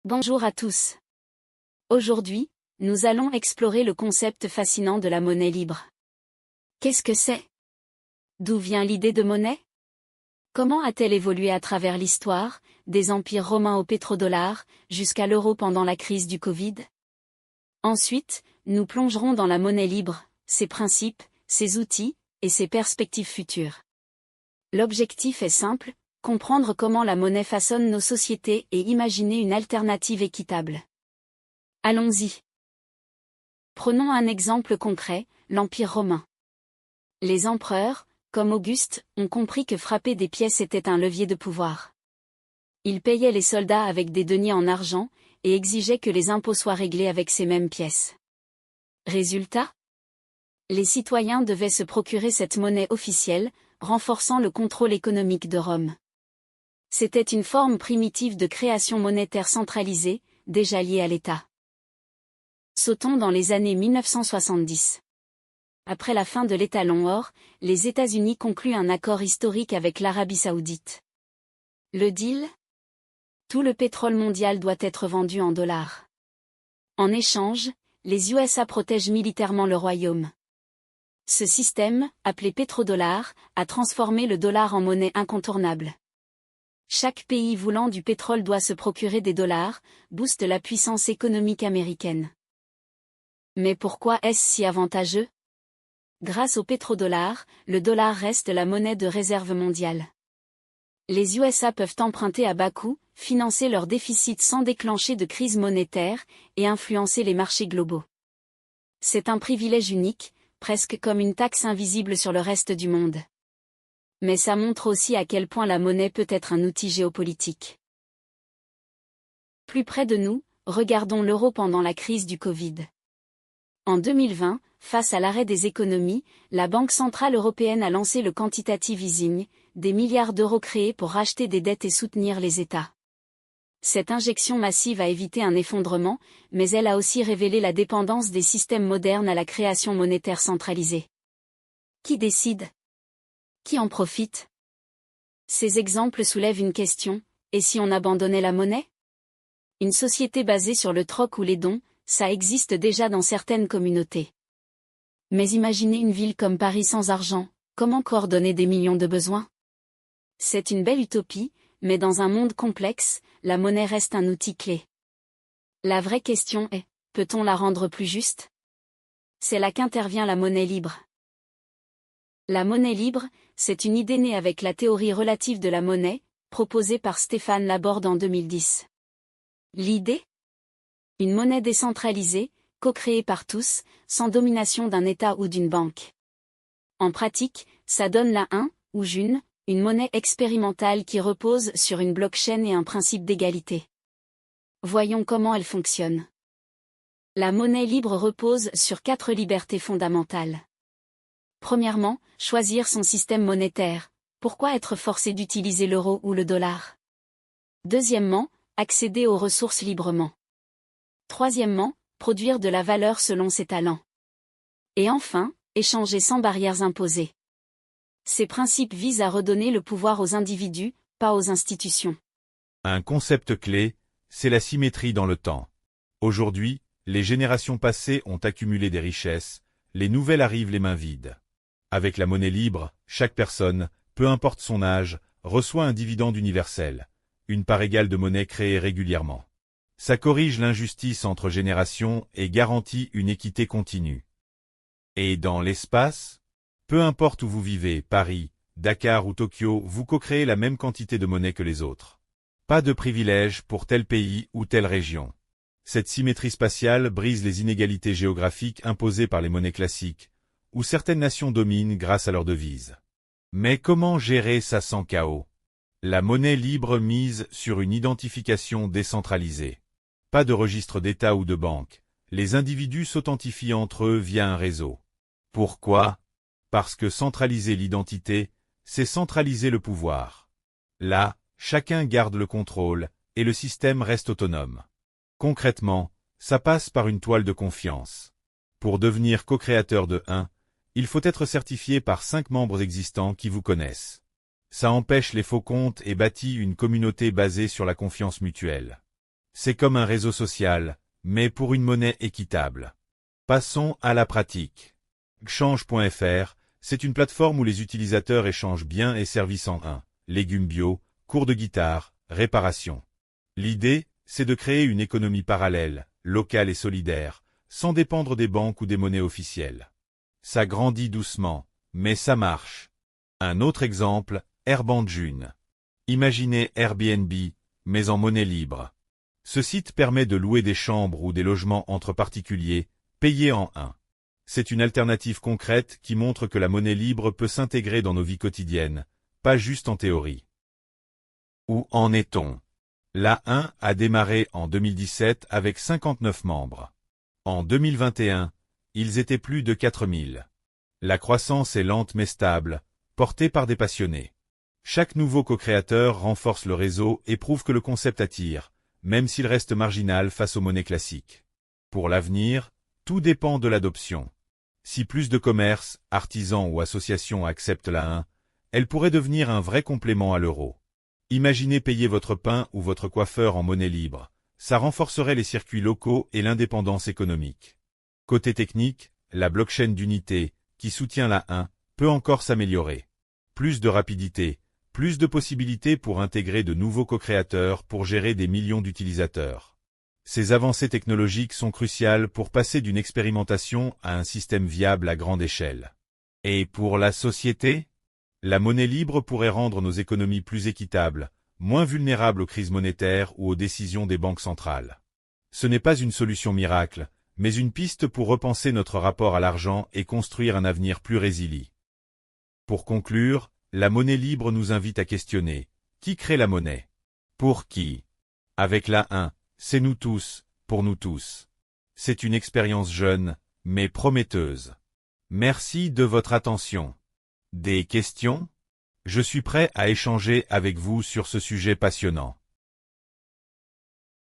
Bonjour à tous. Aujourd'hui, nous allons explorer le concept fascinant de la monnaie libre. Qu'est-ce que c'est? D'où vient l'idée de monnaie? Comment a-t-elle évolué à travers l'histoire, des empires romains au pétrodollar, jusqu'à l'euro pendant la crise du Covid? Ensuite, nous plongerons dans la monnaie libre, ses principes, ses outils, et ses perspectives futures. L'objectif est simple, comprendre comment la monnaie façonne nos sociétés et imaginer une alternative équitable. Allons-y. Prenons un exemple concret, l'Empire romain. Les empereurs, comme Auguste, ont compris que frapper des pièces était un levier de pouvoir. Ils payaient les soldats avec des deniers en argent, et exigeaient que les impôts soient réglés avec ces mêmes pièces. Résultat? Les citoyens devaient se procurer cette monnaie officielle, renforçant le contrôle économique de Rome. C'était une forme primitive de création monétaire centralisée, déjà liée à l'État. Sautons dans les années 1970. Après la fin de l'étalon or, les États-Unis concluent un accord historique avec l'Arabie saoudite. Le deal? Tout le pétrole mondial doit être vendu en dollars. En échange, les USA protègent militairement le royaume. Ce système, appelé pétrodollar, a transformé le dollar en monnaie incontournable. Chaque pays voulant du pétrole doit se procurer des dollars, booste la puissance économique américaine. Mais pourquoi est-ce si avantageux? Grâce au pétrodollar, le dollar reste la monnaie de réserve mondiale. Les USA peuvent emprunter à bas coût, financer leur déficit sans déclencher de crise monétaire, et influencer les marchés globaux. C'est un privilège unique, presque comme une taxe invisible sur le reste du monde. Mais ça montre aussi à quel point la monnaie peut être un outil géopolitique. Plus près de nous, regardons l'euro pendant la crise du Covid. En 2020, face à l'arrêt des économies, la Banque centrale européenne a lancé le quantitative easing, des milliards d'euros créés pour racheter des dettes et soutenir les États. Cette injection massive a évité un effondrement, mais elle a aussi révélé la dépendance des systèmes modernes à la création monétaire centralisée. Qui décide? Qui en profite? Ces exemples soulèvent une question, et si on abandonnait la monnaie? Une société basée sur le troc ou les dons, ça existe déjà dans certaines communautés. Mais imaginez une ville comme Paris sans argent, comment coordonner des millions de besoins? C'est une belle utopie, mais dans un monde complexe, la monnaie reste un outil clé. La vraie question est, peut-on la rendre plus juste? C'est là qu'intervient la monnaie libre. La monnaie libre, c'est une idée née avec la théorie relative de la monnaie, proposée par Stéphane Laborde en 2010. L'idée? Une monnaie décentralisée, co-créée par tous, sans domination d'un État ou d'une banque. En pratique, ça donne la ou June, une monnaie expérimentale qui repose sur une blockchain et un principe d'égalité. Voyons comment elle fonctionne. La monnaie libre repose sur 4 libertés fondamentales. Premièrement, choisir son système monétaire. Pourquoi être forcé d'utiliser l'euro ou le dollar? Deuxièmement, accéder aux ressources librement. Troisièmement, produire de la valeur selon ses talents. Et enfin, échanger sans barrières imposées. Ces principes visent à redonner le pouvoir aux individus, pas aux institutions. Un concept clé, c'est la symétrie dans le temps. Aujourd'hui, les générations passées ont accumulé des richesses, les nouvelles arrivent les mains vides. Avec la monnaie libre, chaque personne, peu importe son âge, reçoit un dividende universel, une part égale de monnaie créée régulièrement. Ça corrige l'injustice entre générations et garantit une équité continue. Et dans l'espace? Peu importe où vous vivez, Paris, Dakar ou Tokyo, vous co-créez la même quantité de monnaie que les autres. Pas de privilège pour tel pays ou telle région. Cette symétrie spatiale brise les inégalités géographiques imposées par les monnaies classiques, où certaines nations dominent grâce à leur devise. Mais comment gérer ça sans chaos? La monnaie libre mise sur une identification décentralisée. Pas de registre d'État ou de banque. Les individus s'authentifient entre eux via un réseau. Pourquoi? Parce que centraliser l'identité, c'est centraliser le pouvoir. Là, chacun garde le contrôle, et le système reste autonome. Concrètement, ça passe par une toile de confiance. Pour devenir co-créateur de il faut être certifié par 5 membres existants qui vous connaissent. Ça empêche les faux comptes et bâtit une communauté basée sur la confiance mutuelle. C'est comme un réseau social, mais pour une monnaie équitable. Passons à la pratique. Change.fr, c'est une plateforme où les utilisateurs échangent biens et services en un, légumes bio, cours de guitare, réparation. L'idée, c'est de créer une économie parallèle, locale et solidaire, sans dépendre des banques ou des monnaies officielles. Ça grandit doucement, mais ça marche. Un autre exemple, Airbnb. Imaginez Airbnb, mais en monnaie libre. Ce site permet de louer des chambres ou des logements entre particuliers, payés en un. C'est une alternative concrète qui montre que la monnaie libre peut s'intégrer dans nos vies quotidiennes, pas juste en théorie. Où en est-on? La1 a démarré en 2017 avec 59 membres. En 2021, ils étaient plus de 4000. La croissance est lente mais stable, portée par des passionnés. Chaque nouveau co-créateur renforce le réseau et prouve que le concept attire, même s'il reste marginal face aux monnaies classiques. Pour l'avenir, tout dépend de l'adoption. Si plus de commerces, artisans ou associations acceptent la1, elle pourrait devenir un vrai complément à l'euro. Imaginez payer votre pain ou votre coiffeur en monnaie libre. Ça renforcerait les circuits locaux et l'indépendance économique. Côté technique, la blockchain d'unité, qui soutient la1, peut encore s'améliorer. Plus de rapidité, plus de possibilités pour intégrer de nouveaux co-créateurs pour gérer des millions d'utilisateurs. Ces avancées technologiques sont cruciales pour passer d'une expérimentation à un système viable à grande échelle. Et pour la société? La monnaie libre pourrait rendre nos économies plus équitables, moins vulnérables aux crises monétaires ou aux décisions des banques centrales. Ce n'est pas une solution miracle, mais une piste pour repenser notre rapport à l'argent et construire un avenir plus résilient. Pour conclure, la monnaie libre nous invite à questionner. Qui crée la monnaie? Pour qui? Avec la1, c'est nous tous, pour nous tous. C'est une expérience jeune, mais prometteuse. Merci de votre attention. Des questions? Je suis prêt à échanger avec vous sur ce sujet passionnant.